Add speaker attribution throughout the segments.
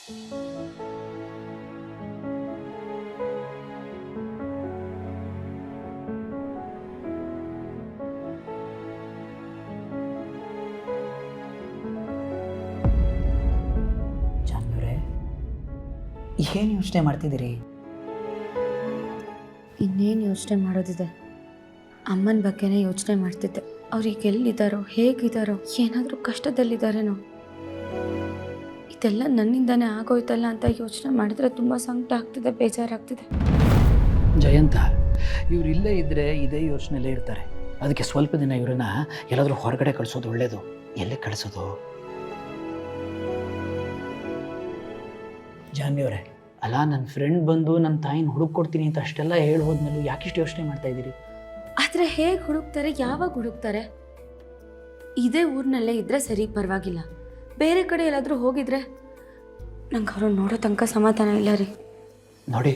Speaker 1: ಜಾನ್ವರೇ, ಏನು ಯೋಚನೆ ಮಾಡ್ತಿದ್ದೀರಿ?
Speaker 2: ಇನ್ನೇನು ಯೋಚನೆ ಮಾಡೋದಿದೆ, ಅಮ್ಮನ ಬಗ್ಗೆನೇ ಯೋಚನೆ ಮಾಡ್ತಿದ್ದೆ. ಅವ್ರಿಗೆ ಎಲ್ಲಿದ್ದಾರೋ, ಹೇಗಿದ್ದಾರೋ, ಏನಾದರೂ ಕಷ್ಟದಲ್ಲಿದ್ದಾರೇನೋ. ಇದೆಲ್ಲ ನನ್ನಿಂದಾನೇ ಆಗೋಯ್ತಲ್ಲ ಅಂತ ಯೋಚನೆ ಮಾಡಿದ್ರೆ ತುಂಬ ಸಂಕಟ ಆಗ್ತಿದೆ, ಬೇಜಾರಾಗ್ತಿದೆ.
Speaker 1: ಜಯಂತ, ಇವ್ರು ಇಲ್ಲೇ ಇದ್ದರೆ ಇದೇ ಯೋಚನೆಯಲ್ಲೇ ಇರ್ತಾರೆ. ಅದಕ್ಕೆ ಸ್ವಲ್ಪ ದಿನ ಇವ್ರನ್ನ ಎಲ್ಲಾದರೂ ಹೊರಗಡೆ ಕಳಿಸೋದು ಒಳ್ಳೆಯದು. ಎಲ್ಲೇ ಕಳಿಸೋದು? ಜಾನ್ವಿಯವರೇ, ಅಲ್ಲ, ನನ್ನ ಫ್ರೆಂಡ್ ಬಂದು ನನ್ನ ತಾಯಿನ ಹುಡುಕೊಡ್ತೀನಿ ಅಂತ ಅಷ್ಟೆಲ್ಲ ಹೇಳಿ ಹೋದ್ಮೇಲೂ ಯಾಕಿಷ್ಟು ಯೋಚನೆ ಮಾಡ್ತಾ ಇದ್ದೀರಿ?
Speaker 2: ಆದರೆ ಹೇಗೆ ಹುಡುಕ್ತಾರೆ, ಯಾವಾಗ ಹುಡುಕ್ತಾರೆ? ಇದೇ ಊರಿನಲ್ಲೇ ಇದ್ದರೆ ಸರಿ, ಪರವಾಗಿಲ್ಲ. ಬೇರೆ ಕಡೆ ಎಲ್ಲಾದರೂ ಹೋಗಿದ್ರೆ ನಂಗೆ ಅವ್ರನ್ನ ನೋಡೋ ತನಕ ಸಮಾಧಾನ ಇಲ್ಲ ರೀ.
Speaker 1: ನೋಡಿ,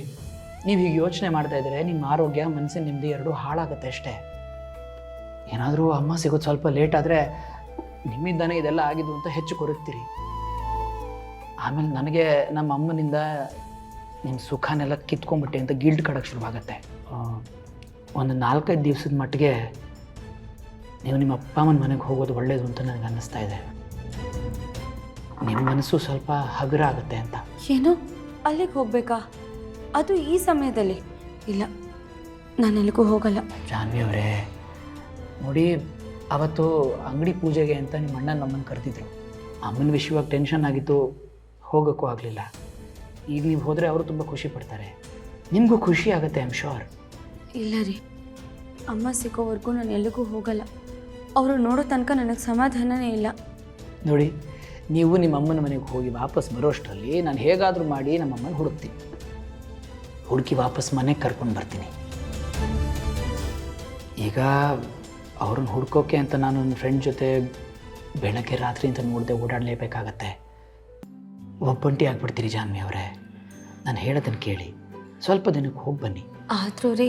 Speaker 1: ನೀವು ಹೀಗೆ ಯೋಚನೆ ಮಾಡ್ತಾ ಇದ್ದರೆ ನಿಮ್ಮ ಆರೋಗ್ಯ, ಮನಸ್ಸಿನ ನೆಮ್ಮದಿ ಎರಡೂ ಹಾಳಾಗುತ್ತೆ ಅಷ್ಟೇ. ಏನಾದರೂ ಅಮ್ಮ ಸಿಗೋದು ಸ್ವಲ್ಪ ಲೇಟ್ ಆದರೆ ನಿಮ್ಮಿಂದಾನೇ ಇದೆಲ್ಲ ಆಗಿದ್ದು ಅಂತ ಹೆಚ್ಚು ಕೊರಗ್ತೀರಿ. ಆಮೇಲೆ ನನಗೆ ನಮ್ಮ ಅಮ್ಮನಿಂದ ನಿಮ್ಮ ಸುಖನೆಲ್ಲ ಕಿತ್ಕೊಂಡ್ಬಿಟ್ಟೆ ಅಂತ ಗಿಲ್ಟ್ ಕಡಕ್ಕೆ ಶುರುವಾಗತ್ತೆ. ಒಂದು 4-5 ದಿವಸದ ಮಟ್ಟಿಗೆ ನೀವು ನಿಮ್ಮ ಅಪ್ಪ ಅಮ್ಮನ ಮನೆಗೆ ಹೋಗೋದು ಒಳ್ಳೆಯದು ಅಂತ ನನಗೆ ಅನ್ನಿಸ್ತಾ ಇದೆ. ನಿಮ್ಮ ಮನಸ್ಸು ಸ್ವಲ್ಪ ಹಗುರ ಆಗುತ್ತೆ ಅಂತ.
Speaker 2: ಏನು, ಅಲ್ಲಿಗೆ ಹೋಗ್ಬೇಕಾ? ಅದು ಈ ಸಮಯದಲ್ಲಿ? ಇಲ್ಲ, ನಾನು ಎಲ್ಲಿಗೂ ಹೋಗಲ್ಲ.
Speaker 1: ಜಾನ್ವಿಯವರೇ, ನೋಡಿ, ಅವತ್ತು ಅಂಗಡಿ ಪೂಜೆಗೆ ಅಂತ ನಿಮ್ಮ ಅಣ್ಣ ನಮ್ಮನ್ನು ಕರೆದಿದ್ರು. ಅಮ್ಮನ ವಿಷಯವಾಗಿ ಟೆನ್ಷನ್ ಆಗಿತ್ತು, ಹೋಗೋಕ್ಕೂ ಆಗಲಿಲ್ಲ. ಈಗ ನೀವು ಹೋದರೆ ಅವರು ತುಂಬ ಖುಷಿ ಪಡ್ತಾರೆ, ನಿಮಗೂ ಖುಷಿ ಆಗುತ್ತೆ, ಐ ಆಮ್ ಶೋರ್.
Speaker 2: ಇಲ್ಲ ರೀ, ಅಮ್ಮ ಸಿಗೋವರೆಗೂ ನಾನು ಎಲ್ಲಿಗೂ ಹೋಗಲ್ಲ. ಅವರು ನೋಡೋ ತನಕ ನನಗೆ ಸಮಾಧಾನನೇ ಇಲ್ಲ.
Speaker 1: ನೋಡಿ, ನೀವು ನಿಮ್ಮ ಅಮ್ಮನ ಮನೆಗೆ ಹೋಗಿ ವಾಪಸ್ ಬರೋಷ್ಟರಲ್ಲಿ ನಾನು ಹೇಗಾದರೂ ಮಾಡಿ ನಮ್ಮ ಅಮ್ಮನ ಹುಡುಕ್ತೀನಿ. ಹುಡುಕಿ ವಾಪಸ್ ಮನೆಗೆ ಕರ್ಕೊಂಡು ಬರ್ತೀನಿ. ಈಗ ಅವ್ರನ್ನ ಹುಡ್ಕೋಕೆ ಅಂತ ನಾನು ನನ್ನ ಫ್ರೆಂಡ್ ಜೊತೆ ಬೆಳಗ್ಗೆ ರಾತ್ರಿ ಅಂತ ನೋಡದೆ ಓಡಾಡಲೇಬೇಕಾಗತ್ತೆ. ಒಬ್ಬಂಟಿ ಆಗ್ಬಿಡ್ತೀರಿ ಜಾನ್ವಿ ಅವರೇ. ನಾನು ಹೇಳೋದನ್ನು ಕೇಳಿ, ಸ್ವಲ್ಪ ದಿನಕ್ಕೆ ಹೋಗಿ ಬನ್ನಿ.
Speaker 2: ಆದರೂ ರೀ,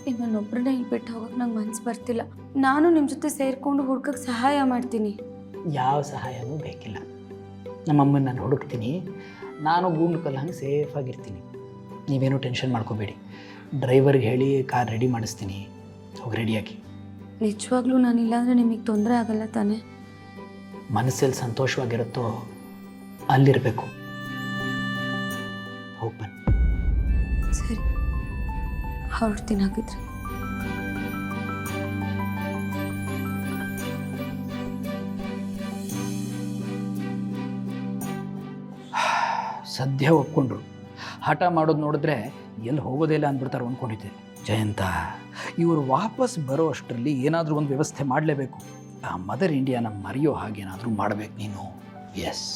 Speaker 2: ನಿಮ್ಮನ್ನೊಬ್ಬರನ್ನೇ ಇಲ್ಲಿ ಬಿಟ್ಟು ಹೋಗೋಕೆ ನಂಗೆ ಮನಸ್ಸು ಬರ್ತಿಲ್ಲ. ನಾನು ನಿಮ್ಮ ಜೊತೆ ಸೇರಿಕೊಂಡು ಹುಡ್ಕಕ್ಕೆ ಸಹಾಯ ಮಾಡ್ತೀನಿ.
Speaker 1: ಯಾವ ಸಹಾಯನೂ ಬೇಕಿಲ್ಲ. ನಮ್ಮಮ್ಮನ ನಾನು ಹುಡುಕ್ತೀನಿ. ನಾನು ಗೂಂಡು ಕಲ್ಲು ಹಂಗೆ ಸೇಫಾಗಿರ್ತೀನಿ. ನೀವೇನೂ ಟೆನ್ಷನ್ ಮಾಡ್ಕೋಬೇಡಿ. ಡ್ರೈವರ್ಗೆ ಹೇಳಿ ಕಾರ್ ರೆಡಿ ಮಾಡಿಸ್ತೀನಿ. ಹೋಗಿ ರೆಡಿಯಾಗಿ.
Speaker 2: ನಿಜವಾಗ್ಲೂ ನಾನಿಲ್ಲ ಅಂದರೆ ನಿಮಗೆ ತೊಂದರೆ ಆಗಲ್ಲ ತಾನೇ?
Speaker 1: ಮನಸ್ಸಲ್ಲಿ ಸಂತೋಷವಾಗಿರುತ್ತೋ ಅಲ್ಲಿರಬೇಕು. ಹೋಗಿ ಬನ್ನಿ.
Speaker 2: ಸರಿ, ಹೊರಡ್ತೀನಿ ಹಾಗಿದ್ರೆ.
Speaker 1: ಸದ್ಯ ಒಪ್ಕೊಂಡ್ರು. ಹಠ ಮಾಡೋದು ನೋಡಿದ್ರೆ ಎಲ್ಲಿ ಹೋಗೋದೇ ಇಲ್ಲ ಅಂದ್ಬಿಡ್ತಾರೆ ಅಂದ್ಕೊಂಡಿದ್ದೆ. ಜಯಂತ, ಇವರು ವಾಪಸ್ ಬರೋ ಅಷ್ಟರಲ್ಲಿ ಏನಾದರೂ ಒಂದು ವ್ಯವಸ್ಥೆ ಮಾಡಲೇಬೇಕು. ಆ ಮದರ್ ಇಂಡಿಯಾನ ಮರೆಯೋ ಹಾಗೇನಾದರೂ ಮಾಡಬೇಕು ನೀನು. ಎಸ್.